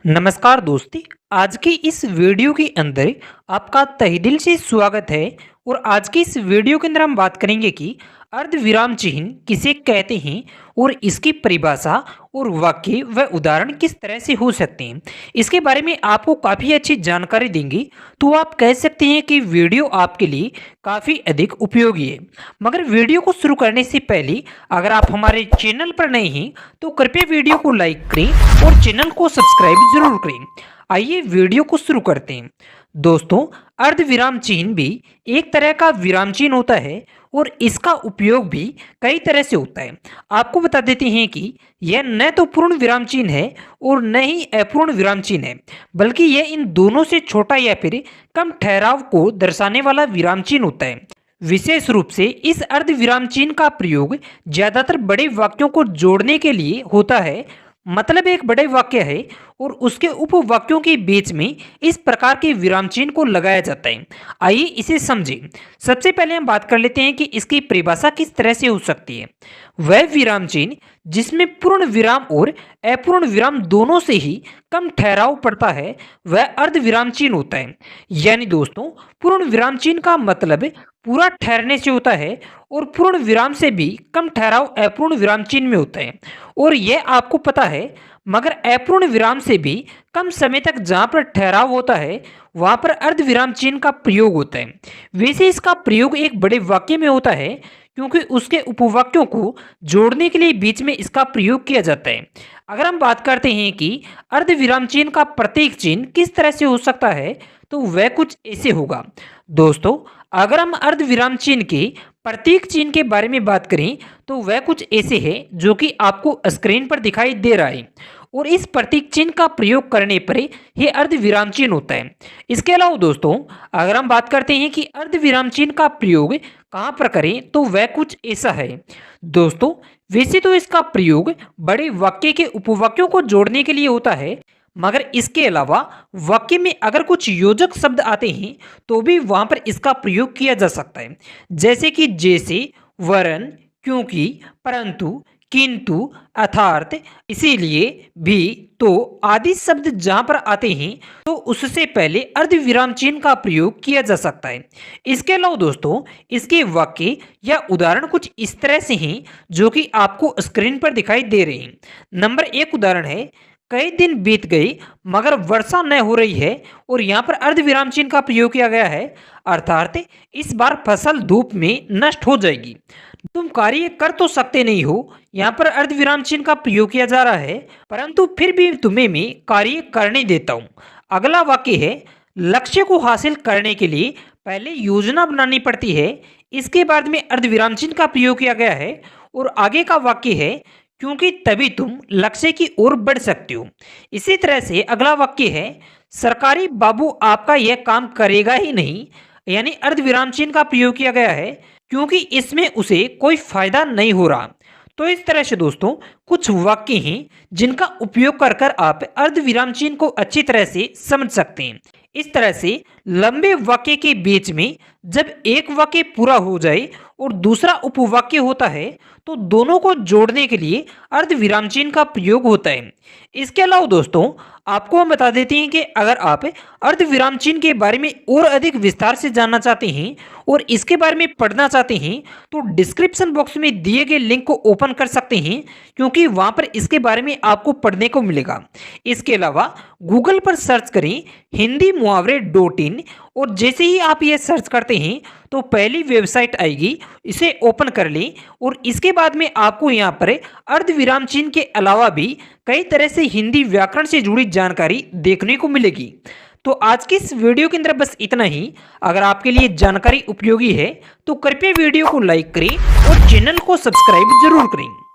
नमस्कार दोस्ती। आज की इस वीडियो के अंदर आपका तहे दिल से स्वागत है। और आज की इस वीडियो के अंदर हम बात करेंगे कि अर्धविराम चिन्ह किसे कहते हैं और इसकी परिभाषा और वाक्य व उदाहरण किस तरह से हो सकते हैं, इसके बारे में आपको काफ़ी अच्छी जानकारी देंगे। तो आप कह सकते हैं कि वीडियो आपके लिए काफ़ी अधिक उपयोगी है। मगर वीडियो को शुरू करने से पहले अगर आप हमारे चैनल पर नए हैं तो कृपया वीडियो को लाइक करें और चैनल को सब्सक्राइब जरूर करें। आइए वीडियो को शुरू करते हैं। दोस्तों, अर्धविराम चिन्ह भी एक तरह का विराम चिन्ह होता है और इसका उपयोग भी कई तरह से होता है। आपको बता देते हैं कि यह न तो पूर्ण विराम चिन्ह है और न ही अपूर्ण विराम चिन्ह है, बल्कि यह इन दोनों से छोटा या फिर कम ठहराव को दर्शाने वाला विराम चिन्ह होता है। विशेष रूप से इस अर्धविराम चिन्ह का प्रयोग ज्यादातर बड़े वाक्यों को जोड़ने के लिए होता है। मतलब एक बड़े वाक्य है और उसके उपवाक्यों के बीच में इस प्रकार के विराम चिन्ह को लगाया जाता है। आइए इसे समझें। सबसे पहले हम बात कर लेते हैं कि इसकी परिभाषा किस तरह से हो सकती है। वह विराम चिन्ह जिसमें पूर्ण विराम और अपूर्ण विराम दोनों से ही कम ठहराव पड़ता है वह अर्धविराम चिन्ह होता है। यानी दोस्तों, पूर्ण विराम चिन्ह का मतलब पूरा ठहरने से होता है और पूर्ण विराम से भी कम ठहराव अपूर्ण विराम चिन्ह में होता है। और यह आपको पता है, मगर अपूर्ण विराम से भी कम समय तक जहां पर ठहराव होता है वहां पर अर्धविराम चिन्ह का प्रयोग होता है। वैसे इसका प्रयोग एक बड़े वाक्य में होता है क्योंकि उसके उपवाक्यों को जोड़ने के लिए बीच में इसका प्रयोग किया जाता है। अगर हम बात करते हैं कि अर्धविराम चिन्ह का प्रतीक चिन्ह किस तरह से हो सकता है तो वह कुछ ऐसे होगा। दोस्तों, अगर हम अर्धविराम चिन्ह के प्रतीक चिन्ह के बारे में बात करें तो वह कुछ ऐसे है जो कि आपको स्क्रीन पर दिखाई दे रहा है। और इस प्रतीक चिन्ह का प्रयोग करने पर यह अर्धविराम चिन्ह होता है। इसके अलावा दोस्तों, अगर हम बात करते हैं कि अर्धविराम चिन्ह का प्रयोग कहाँ पर करें तो वह कुछ ऐसा है। दोस्तों, वैसे तो इसका प्रयोग बड़े वाक्य के उपवाक्यों को जोड़ने के लिए होता है, मगर इसके अलावा वाक्य में अगर कुछ योजक शब्द आते हैं तो भी वहां पर इसका प्रयोग किया जा सकता है। जैसे कि जैसे, वरन, क्योंकि, परंतु, किंतु, अर्थात, इसीलिए, भी, तो आदि शब्द जहां पर आते हैं तो उससे पहले अर्धविराम चिन्ह का प्रयोग किया जा सकता है। इसके अलावा दोस्तों, इसके वाक्य या उदाहरण कुछ इस तरह से हैं जो कि आपको स्क्रीन पर दिखाई दे रहे हैं। नंबर 1 उदाहरण है, कई दिन बीत गए मगर वर्षा न हो रही है। और यहाँ पर अर्धविराम चिन्ह का प्रयोग किया गया है, अर्थात इस बार फसल धूप में नष्ट हो जाएगी। तुम कार्य कर तो सकते नहीं हो, यहाँ पर अर्धविराम चिन्ह का प्रयोग किया जा रहा है, परंतु फिर भी तुम्हें मैं कार्य करने देता हूँ। अगला वाक्य है, लक्ष्य को हासिल करने के लिए पहले योजना बनानी पड़ती है। इसके बाद में अर्धविराम चिन्ह का प्रयोग किया गया है। और आगे का वाक्य है, क्योंकि तभी तुम लक्ष्य की ओर बढ़ सकते हो। इसी तरह से अगला वाक्य है, सरकारी बाबू आपका यह काम करेगा ही नहीं। यानी अर्धविराम चिन्ह का प्रयोग किया गया है क्योंकि इसमें उसे कोई फायदा नहीं हो रहा। तो इस तरह से दोस्तों कुछ वाक्य हैं जिनका उपयोग कर कर आप अर्धविराम चिन्ह को अच्छी तरह से समझ सकते हैं। इस तरह से लंबे वाक्य के बीच में जब एक वाक्य पूरा हो जाए और दूसरा उपवाक्य होता है तो दोनों को जोड़ने के लिए अर्धविराम चिन्ह का प्रयोग होता है। इसके अलावा दोस्तों, आपको हम बता देते हैं कि अगर आप अर्धविराम चिन्ह के बारे में और अधिक विस्तार से जानना चाहते हैं और इसके बारे में पढ़ना चाहते हैं तो डिस्क्रिप्शन बॉक्स में दिए गए लिंक को ओपन कर सकते हैं, क्योंकि वहां पर इसके बारे में आपको पढ़ने को मिलेगा। इसके अलावा गूगल पर सर्च करें हिंदी मुहावरे .in और जैसे ही आप ये सर्च करते हैं तो पहली वेबसाइट आएगी, इसे ओपन कर लें। और इसके बाद में आपको यहाँ पर अर्धविराम चिन्ह के अलावा भी कई तरह से हिंदी व्याकरण से जुड़ी जानकारी देखने को मिलेगी। तो आज की इस वीडियो के अंदर बस इतना ही। अगर आपके लिए जानकारी उपयोगी है तो कृपया वीडियो को लाइक करें और चैनल को सब्सक्राइब जरूर करें।